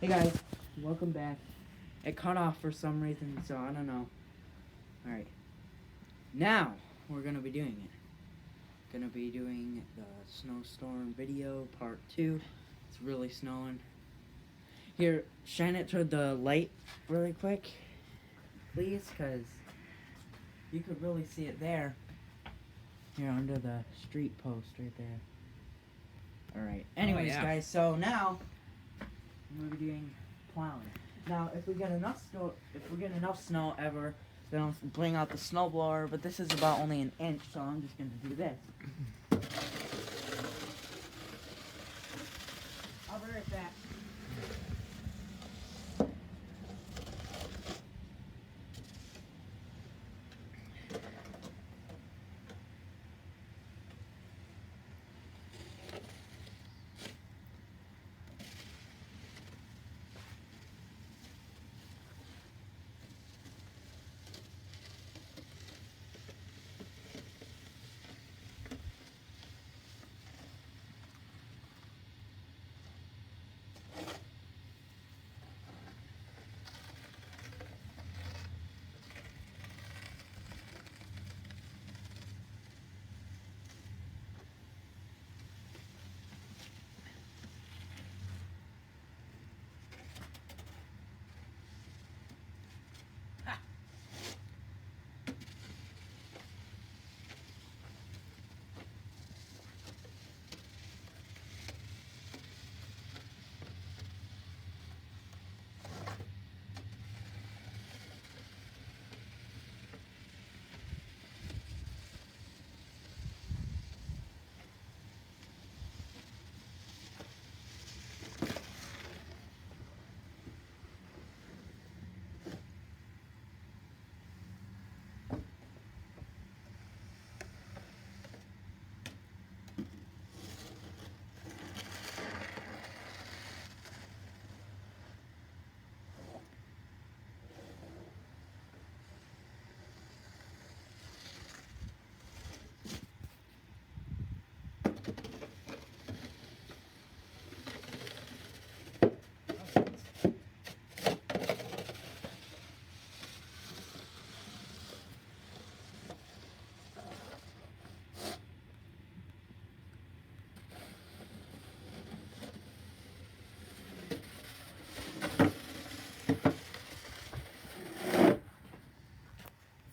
Hey guys, welcome back. It cut off for some reason, so I don't know. Alright. Now, we're gonna be doing it. Gonna be doing the snowstorm video part 2. It's really snowing. Here, shine it toward the light really quick, please, because you could really see it there. Here, under the street post right there. Alright, anyways, guys, so now I'm gonna be doing plowing. Now, if we get enough snow ever, then I'll bring out the snowblower. But this is about only an inch, so I'm just gonna do this. I'll be right back.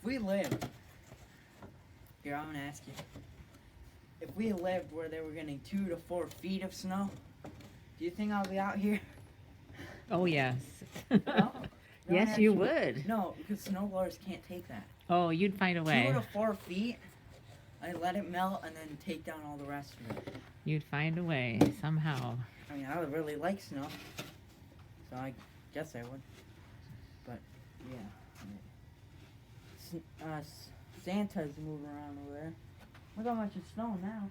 If we lived, here, I'm gonna ask you, if we lived where they were getting 2 to 4 feet of snow, do you think I'll be out here? Oh, yes. No, Yes, you would. No, because snowblowers can't take that. Oh, you'd find a way. 2 to 4 feet, I let it melt and then take down all the rest of it. You'd find a way somehow. I mean, I would really like snow, so I guess I would. But, yeah. Santa's moving around over there. Look how much it's snowing now.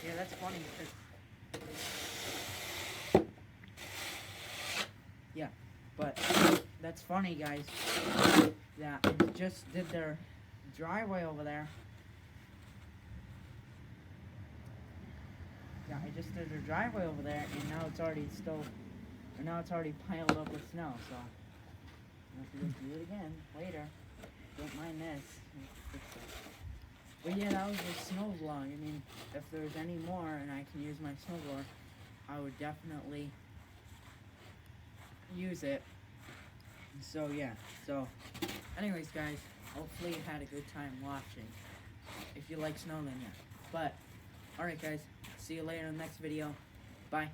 Yeah, that's funny because... Yeah, but that's funny, guys. Yeah, I just did their driveway over there. Yeah, I just did their driveway over there, and now it's already piled up with snow. So I have to go do it again later. Don't mind this. But yeah, that was the snow vlog. I mean, if there's any more and I can use my snowblower, I would definitely use it. So yeah, so anyways, guys, hopefully you had a good time watching. If you like snow, then yeah. But alright, guys, see you later in the next video. Bye.